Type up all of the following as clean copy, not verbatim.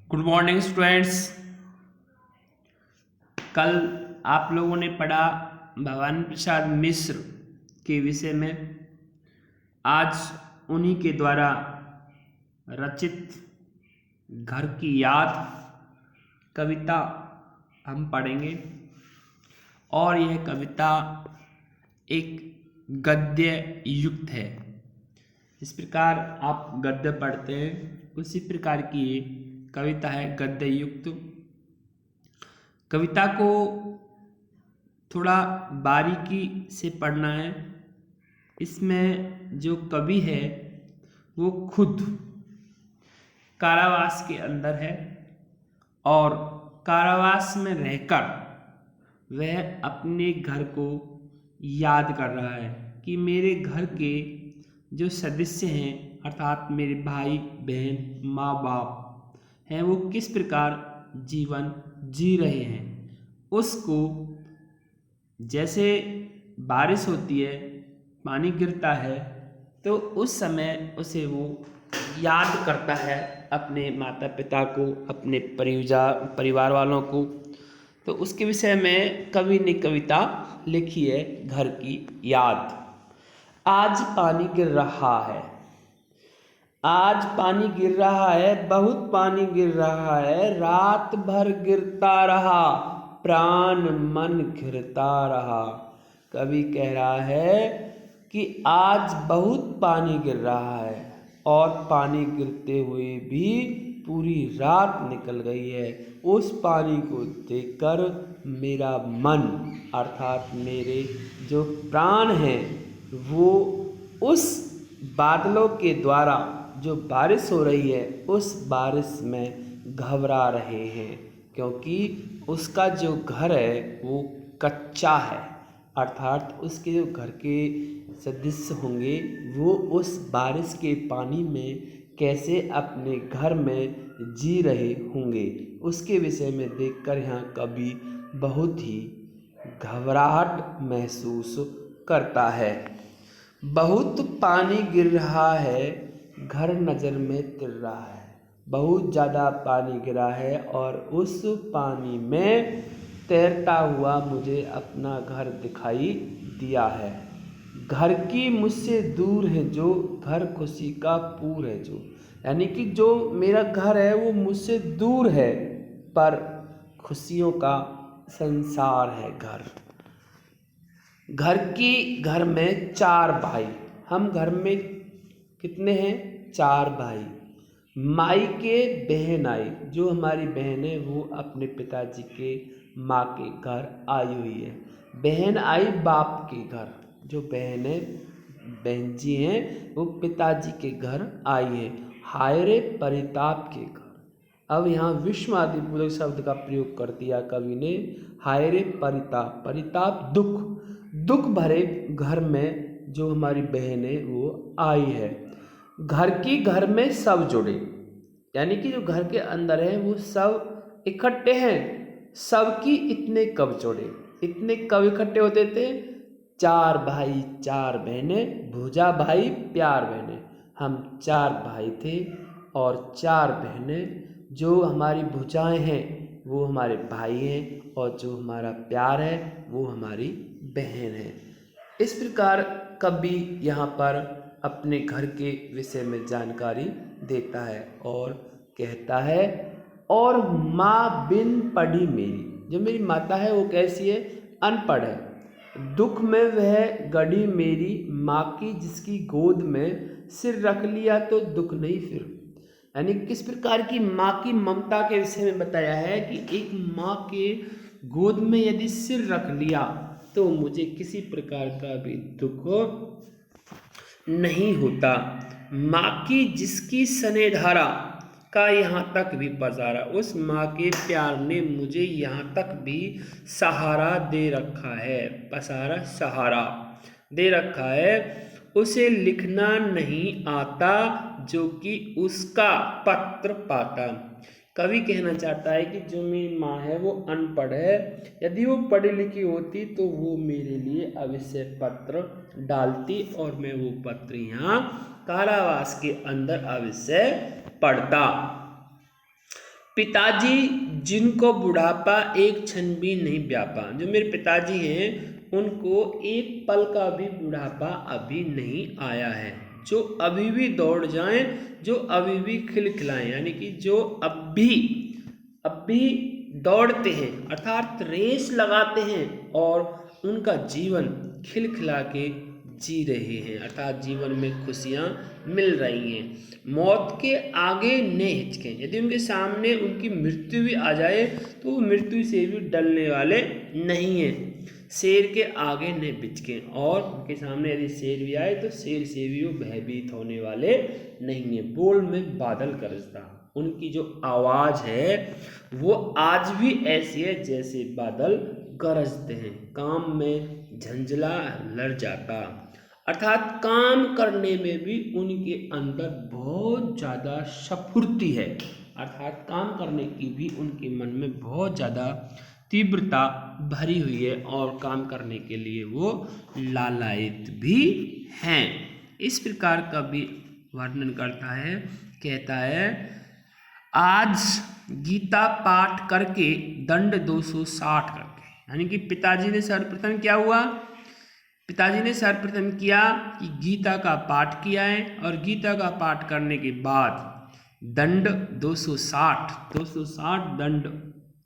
Good morning students. कल आप लोगों ने पढ़ा भवानी प्रसाद मिश्र के विषय में। आज उन्हीं के द्वारा रचित घर की याद कविता हम पढ़ेंगे और यह कविता एक गद्य युक्त है। इस प्रकार आप गद्य पढ़ते हैं उसी प्रकार की ये कविता है गद्य युक्त। कविता को थोड़ा बारीकी से पढ़ना है। इसमें जो कवि है वो खुद कारावास के अंदर है और कारावास में रहकर वह अपने घर को याद कर रहा है कि मेरे घर के जो सदस्य हैं अर्थात मेरे भाई बहन माँ बाप हैं वो किस प्रकार जीवन जी रहे हैं। उसको जैसे बारिश होती है पानी गिरता है तो उस समय उसे वो याद करता है अपने माता पिता को, अपने परिवार वालों को। तो उसके विषय में कवि ने कविता लिखी है घर की याद। आज पानी गिर रहा है, आज पानी गिर रहा है, बहुत पानी गिर रहा है, रात भर गिरता रहा, प्राण मन घिरता रहा। कवि कह रहा है कि आज बहुत पानी गिर रहा है और पानी गिरते हुए भी पूरी रात निकल गई है। उस पानी को देखकर मेरा मन अर्थात मेरे जो प्राण हैं वो उस बादलों के द्वारा जो बारिश हो रही है उस बारिश में घबरा रहे हैं, क्योंकि उसका जो घर है वो कच्चा है अर्थात उसके जो घर के सदस्य होंगे वो उस बारिश के पानी में कैसे अपने घर में जी रहे होंगे। उसके विषय में देखकर यहाँ कवि बहुत ही घबराहट महसूस करता है। बहुत पानी गिर रहा है, घर नज़र में तिर रहा है। बहुत ज़्यादा पानी गिरा है और उस पानी में तैरता हुआ मुझे अपना घर दिखाई दिया है। घर की मुझसे दूर है जो, घर खुशी का पूर है जो, यानी कि जो मेरा घर है वो मुझसे दूर है पर खुशियों का संसार है घर। घर में 4 भाई, हम घर में कितने हैं 4 भाई। माई के बहन आई, जो हमारी बहन है वो अपने पिताजी के माँ के घर आई हुई है। बहन आई बाप के घर, जो बहन है बहन जी हैं वो पिताजी के घर आई है। हाय रे परिताप के घर, अब यहाँ विश्व आदि पूरक शब्द का प्रयोग कर दिया कवि ने। हाय रे परिताप, परिताप दुख, दुख भरे घर में जो हमारी बहन है वो आई है। घर में सब जुड़े, यानी कि जो घर के अंदर है वो सब इकट्ठे हैं। सबकी इतने कब जुड़े, इतने कब इकट्ठे होते थे। 4 भाई 4 बहनें, भूजा भाई प्यार बहनें। हम 4 भाई थे और 4 बहनें। जो हमारी भुजाएं हैं वो हमारे भाई हैं और जो हमारा प्यार है वो हमारी बहन है। इस प्रकार कवि यहाँ पर अपने घर के विषय में जानकारी देता है और कहता है, और माँ बिन पढ़ी मेरी, जो मेरी माता है वो कैसी है, अनपढ़ है। दुख में वह गढ़ी मेरी, माँ की जिसकी गोद में सिर रख लिया तो दुख नहीं फिर। यानी किस प्रकार की माँ की ममता के विषय में बताया है कि एक माँ के गोद में यदि सिर रख लिया तो मुझे किसी प्रकार का भी दुख नहीं होता। माँ की जिसकी स्नेहधारा का यहाँ तक भी पसारा, उस माँ के प्यार ने मुझे यहाँ तक भी सहारा दे रखा है, पसारा सहारा दे रखा है। उसे लिखना नहीं आता जो कि उसका पत्र पाता। कवि कहना चाहता है कि जो मेरी माँ है वो अनपढ़ है, यदि वो पढ़ी लिखी होती तो वो मेरे लिए अवश्य पत्र डालती और मैं वो पत्र यहाँ कारावास के अंदर अवश्य पढ़ता। पिताजी जिनको बुढ़ापा एक क्षण भी नहीं व्यापा। जो मेरे पिताजी हैं उनको एक पल का भी बुढ़ापा अभी नहीं आया है, जो अभी भी दौड़ जाएं, जो अभी भी खिलखिलाएं, यानी कि जो अब भी दौड़ते हैं अर्थात रेस लगाते हैं और उनका जीवन खिलखिला के जी रहे हैं, अर्थात जीवन में खुशियाँ मिल रही हैं। मौत के आगे न हिचकें। यदि उनके सामने उनकी मृत्यु भी आ जाए तो वो मृत्यु से भी डरने वाले नहीं हैं। शेर के आगे न बिचकें, और उनके सामने यदि शेर भी आए तो शेर से भी वो भयभीत होने वाले नहीं हैं। बोल में बादल गरजता। उनकी जो आवाज़ है वो आज भी ऐसी है जैसे बादल गरजते हैं। काम में झंझला लड़ जाता, अर्थात काम करने में भी उनके अंदर बहुत ज़्यादा स्फूर्ति है, अर्थात काम करने की भी उनके मन में बहुत ज़्यादा तीव्रता भरी हुई है और काम करने के लिए वो लालायित भी हैं। इस प्रकार का भी वर्णन करता है, कहता है आज गीता पाठ करके दंड 260 करके, यानी कि पिताजी ने सर्वप्रथम क्या हुआ, पिताजी ने सर्वप्रथम किया कि गीता का पाठ किया है और गीता का पाठ करने के बाद दंड 260 दंड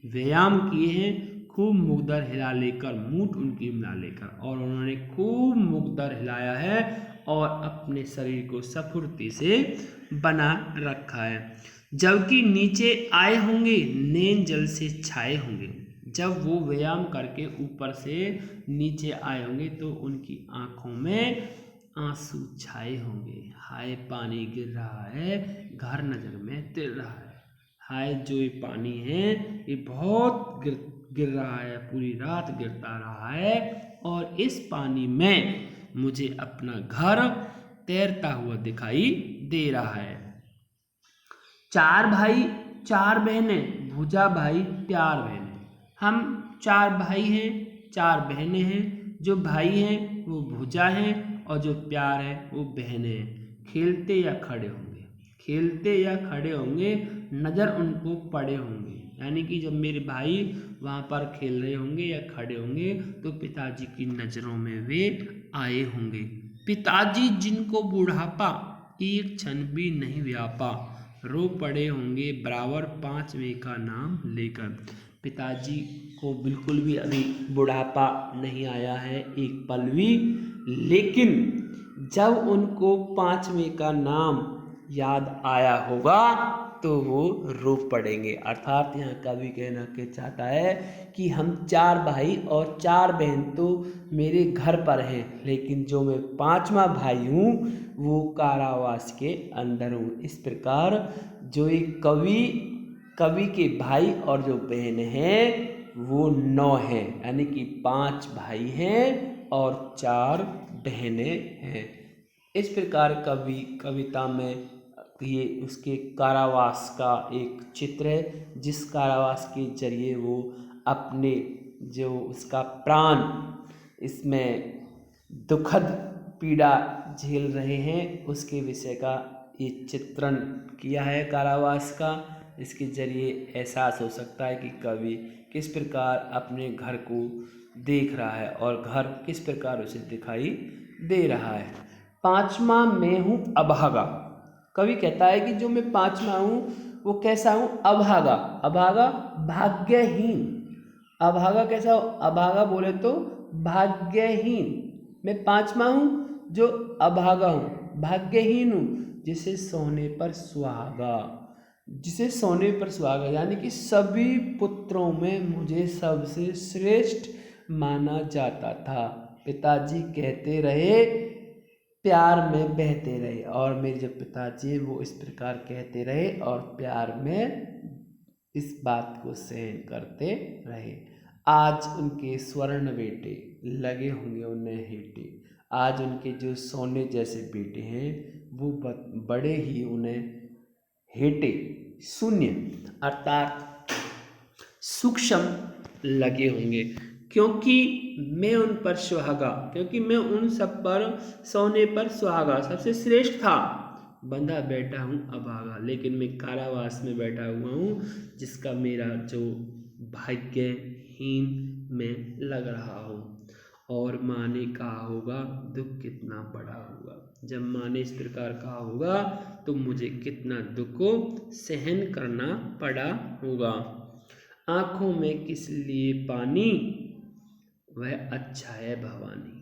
व्यायाम किए हैं, खूब मुकदर हिला लेकर, मूठ उनकी मिला लेकर, और उन्होंने खूब मुकदर हिलाया है और अपने शरीर को स्फूर्ति से बना रखा है। जबकि नीचे आए होंगे नैन जल से छाए होंगे। जब वो व्यायाम करके ऊपर से नीचे आए होंगे तो उनकी आंखों में आंसू छाए होंगे। हाय पानी गिर रहा है, घर नजर में तिर रहा है। हाय जो ये पानी है ये बहुत गिर रहा है, पूरी रात गिरता रहा है, और इस पानी में मुझे अपना घर तैरता हुआ दिखाई दे रहा है। चार भाई चार बहनें, भुजा भाई प्यार बहनें। हम चार भाई हैं, चार बहनें हैं। जो भाई हैं वो भुजा हैं और जो प्यार है वो बहनें हैं। खेलते या खड़े होंगे, खेलते या खड़े होंगे, नज़र उनको पड़े होंगे, यानी कि जब मेरे भाई वहाँ पर खेल रहे होंगे या खड़े होंगे तो पिताजी की नज़रों में वे आए होंगे। पिताजी जिनको बुढ़ापा एक क्षण भी नहीं व्यापा, रो पड़े होंगे बराबर 5वें का नाम लेकर। पिताजी को बिल्कुल भी अभी बुढ़ापा नहीं आया है एक पल भी, लेकिन जब उनको 5वें का नाम याद आया होगा तो वो रो पड़ेंगे। अर्थात यहाँ कवि कहना के चाहता है कि हम चार भाई और चार बहन तो मेरे घर पर हैं, लेकिन जो मैं 5वां भाई हूँ वो कारावास के अंदर हूँ। इस प्रकार जो एक कवि के भाई और जो बहन हैं वो 9 हैं, यानी कि 5 भाई हैं और 4 बहनें हैं। इस प्रकार कविता में ये उसके कारावास का एक चित्र है, जिस कारावास के जरिए वो अपने जो उसका प्राण इसमें दुखद पीड़ा झेल रहे हैं उसके विषय का ये चित्रण किया है कारावास का। इसके जरिए एहसास हो सकता है कि कवि किस प्रकार अपने घर को देख रहा है और घर किस प्रकार उसे दिखाई दे रहा है। 5वां मैं हूँ अभागा। कवि कहता है कि जो मैं 5वां हूँ वो कैसा हूँ, अभागा। अभागा भाग्यहीन। अभागा कैसा हो, अभागा बोले तो भाग्यहीन। मैं 5वां हूँ जो अभागा हूँ, भाग्यहीन हूँ, जिसे सोने पर सुहागा, जिसे सोने पर सुहागा, यानी कि सभी पुत्रों में मुझे सबसे श्रेष्ठ माना जाता था। पिताजी कहते रहे प्यार में बहते रहे, और मेरे जो पिताजी वो इस प्रकार कहते रहे और प्यार में इस बात को सहन करते रहे। आज उनके स्वर्ण बेटे लगे होंगे उन्हें हेटे। आज उनके जो सोने जैसे बेटे हैं वो बड़े ही उन्हें हेटे, शून्य अर्थात सूक्ष्म लगे होंगे, क्योंकि मैं उन पर सुहागा, क्योंकि मैं उन सब पर सोने पर सुहागा सबसे श्रेष्ठ था। बंधा बैठा हूँ अभागा, लेकिन मैं कारावास में बैठा हुआ हूँ जिसका मेरा जो भाग्यहीन में लग रहा हूँ। और माँ ने कहा होगा दुख कितना बड़ा होगा। जब माँ ने इस प्रकार कहा होगा तो मुझे कितना दुख को सहन करना पड़ा होगा। आँखों में किस लिए पानी, वह अच्छा है भवानी।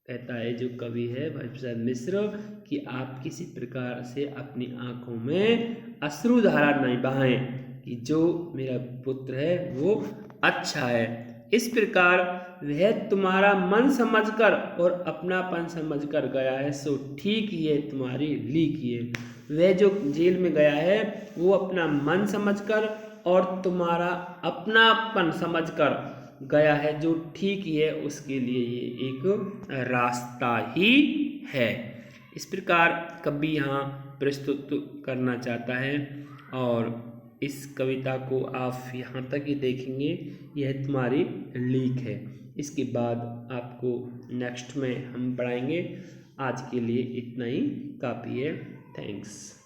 कहता है जो कवि है भट्टप्रसाद मिश्र कि आप किसी प्रकार से अपनी आँखों में अश्रुधारा नहीं बहाएं कि जो मेरा पुत्र है वो अच्छा है। इस प्रकार वह तुम्हारा मन समझकर और अपनापन समझकर गया है, सो ठीक ही है तुम्हारी लीक ही है। वह जो जेल में गया है वो अपना मन समझकर और तुम्हारा अपनापन समझकर गया है, जो ठीक ही है उसके लिए ये एक रास्ता ही है। इस प्रकार कवि यहाँ प्रस्तुत करना चाहता है और इस कविता को आप यहाँ तक ही देखेंगे, यह तुम्हारी लीक है। इसके बाद आपको नेक्स्ट में हम पढ़ाएंगे। आज के लिए इतना ही काफ़ी है। थैंक्स।